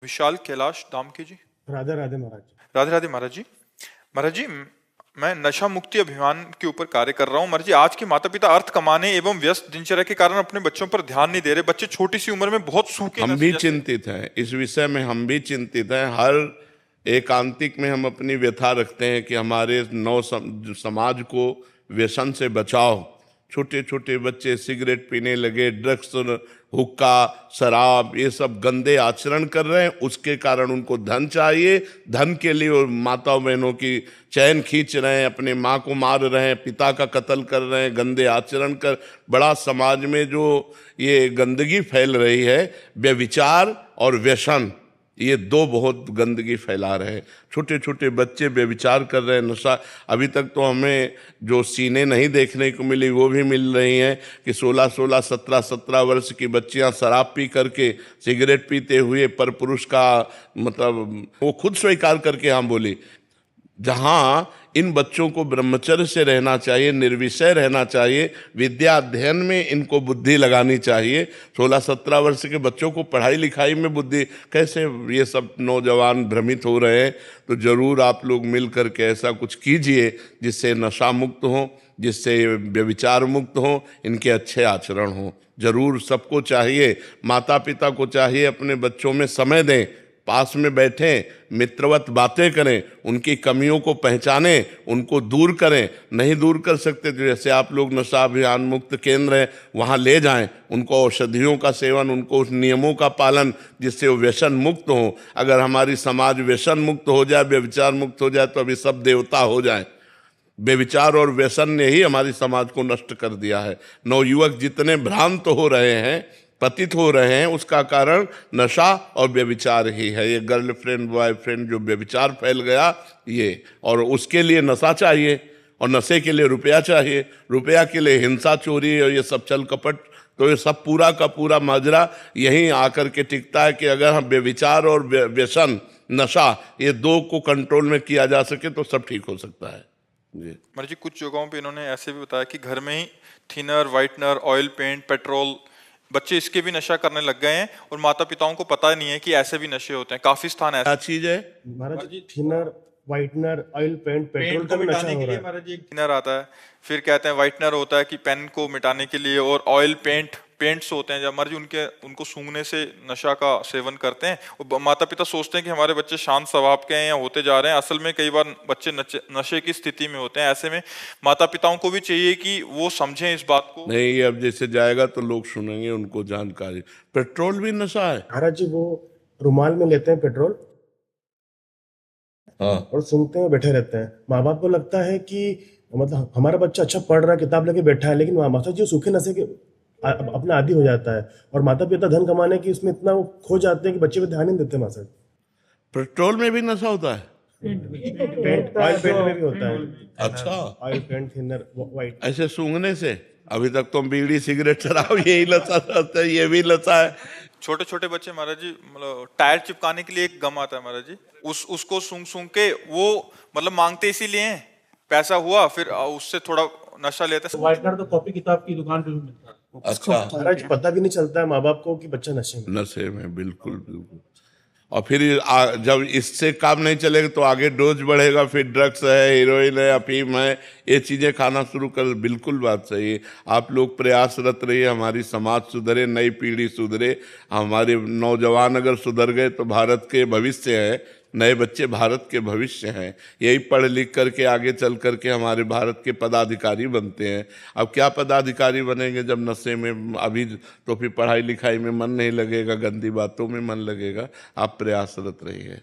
विशाल कैलाश दामके जी। राधे राधे महाराज। राधे राधे महाराज जी। महाराज जी, मैं नशा मुक्ति अभियान के ऊपर कार्य कर रहा हूँ। महाराज जी, आज के माता पिता अर्थ कमाने एवं व्यस्त दिनचर्या के कारण अपने बच्चों पर ध्यान नहीं दे रहे। बच्चे छोटी सी उम्र में बहुत सूखे हम नशे भी जैसे। चिंतित हैं इस विषय में, हम भी चिंतित हैं। हर एकांतिक में हम अपनी व्यथा रखते हैं कि हमारे समाज को व्यसन से बचाओ। छोटे छोटे बच्चे सिगरेट पीने लगे, ड्रग्स, हुक्का, शराब, ये सब गंदे आचरण कर रहे हैं। उसके कारण उनको धन चाहिए, धन के लिए वो माता बहनों की चैन खींच रहे हैं, अपने माँ को मार रहे हैं, पिता का कत्ल कर रहे हैं, गंदे आचरण कर। बड़ा समाज में जो ये गंदगी फैल रही है, व्यभिचार और व्यसन, ये दो बहुत गंदगी फैला रहे हैं। छोटे छोटे बच्चे व्यभिचार कर रहे हैं, नशा। अभी तक तो हमें जो सीने नहीं देखने को मिली वो भी मिल रही हैं कि 16-16, 17-17 वर्ष की बच्चियां शराब पी करके, सिगरेट पीते हुए पर पुरुष का मतलब वो खुद स्वीकार करके हम बोली। जहां इन बच्चों को ब्रह्मचर्य से रहना चाहिए, निर्विषय रहना चाहिए, विद्या अध्ययन में इनको बुद्धि लगानी चाहिए। 16-17 वर्ष के बच्चों को पढ़ाई लिखाई में बुद्धि कैसे, ये सब नौजवान भ्रमित हो रहे हैं। तो जरूर आप लोग मिल करके ऐसा कुछ कीजिए जिससे नशा मुक्त हो, जिससे व्यभिचार मुक्त हो, इनके अच्छे आचरण हो। जरूर सबको चाहिए, माता पिता को चाहिए अपने बच्चों में समय दें, पास में बैठें, मित्रवत बातें करें, उनकी कमियों को पहचानें, उनको दूर करें। नहीं दूर कर सकते तो जैसे आप लोग नशा अभियान मुक्त केंद्र है वहाँ ले जाएं, उनको औषधियों का सेवन, उनको उस नियमों का पालन, जिससे वो व्यसन मुक्त हो। अगर हमारी समाज व्यसन मुक्त हो जाए, व्यभिचार मुक्त हो जाए, तो अभी सब देवता हो जाए। व्यभिचार और व्यसन ने ही हमारी समाज को नष्ट कर दिया है। नवयुवक जितने भ्रांत हो रहे हैं, पतित हो रहे हैं, उसका कारण नशा और व्यभिचार ही है। ये गर्लफ्रेंड बॉयफ्रेंड जो व्यभिचार फैल गया ये, और उसके लिए नशा चाहिए, और नशे के लिए रुपया चाहिए, रुपया के लिए हिंसा, चोरी और ये सब छल कपट। तो ये सब पूरा का पूरा माजरा यहीं आकर के टिकता है कि अगर हम व्यभिचार और व्यसन, नशा, ये दो को कंट्रोल में किया जा सके तो सब ठीक हो सकता है जी। महाराज जी, कुछ जगहों पे इन्होंने ऐसे भी बताया कि घर में ही thinner, whitener, oil paint, petrol, बच्चे इसके भी नशा करने लग गए हैं और माता पिताओं को पता नहीं है कि ऐसे भी नशे होते हैं। काफी स्थान ऐसा क्या चीज है Maharaj ji, thinner, whitener, oil paint, petrol का भी नशा हो रहा है। महाराज जी, थिनर आता है, फिर कहते हैं व्हाइटनर होता है कि पेन को मिटाने के लिए, और ऑयल पेंट्स होते हैं जब महाराज उनको सूंघने से नशा का सेवन करते हैं। और माता पिता सोचते हैं कि हमारे बच्चे शांत स्वभाव के हैं या होते जा रहे हैं, असल में कई बार बच्चे नशे की स्थिति में होते हैं। ऐसे में माता पिताओं को भी चाहिए कि वो समझें इस बात को। नहीं, अब जैसे जाएगा तो लोग सुनेंगे, उनको जानकारी। पेट्रोल भी नशा है महाराज जी, वो रुमाल में लेते हैं पेट्रोल, हाँ, और सूंघते हैं, बैठे रहते हैं। माँ बाप को लगता है कि मतलब हमारा बच्चा अच्छा पढ़ रहा है, किताब लेके बैठा है, लेकिन माता जी सूखे नशे के अपना आदी हो जाता है, और माता पिता धन कमाने की उसमें इतना वो खो जाते हैं कि बच्चे पे ध्यान नहीं देते। माता जी, पेट्रोल में भी नशा होता है, पेंट, ऑयल पेंट में भी होता है। अच्छा, ऑयल पेंट, थिनर, व्हाइट। ऐसे सूंघने से? अभी तक तो बीड़ी, सिगरेट, शराब यही नशा रहता है, ये भी नशा है। छोटे छोटे बच्चे महाराज जी, मतलब टायर चिपकाने के लिए एक गम आता है महाराज जी, उसको सूंघ सूंघ के वो मतलब मांगते इसीलिए हैं, पैसा हुआ फिर उससे थोड़ा नशा लेते हैं। व्हाइटनर तो कॉपी किताब की दुकान पे भी मिलता है। अच्छा, महाराज पता भी नहीं चलता है माँ बाप को कि बच्चा नशे में। नशे में, बिल्कुल बिल्कुल। और फिर जब इससे काम नहीं चलेगा तो आगे डोज बढ़ेगा, फिर ड्रग्स है, हीरोइन है, अफीम है, ये चीज़ें खाना शुरू कर। बिल्कुल बात सही है। आप लोग प्रयासरत रहिए, हमारी समाज सुधरे, नई पीढ़ी सुधरे। हमारे नौजवान अगर सुधर गए तो भारत के भविष्य है, नए बच्चे भारत के भविष्य हैं। यही पढ़ लिख करके आगे चल करके हमारे भारत के पदाधिकारी बनते हैं। अब क्या पदाधिकारी बनेंगे जब नशे में? अभी तो फिर पढ़ाई लिखाई में मन नहीं लगेगा, गंदी बातों में मन लगेगा। आप प्रयासरत रहिए।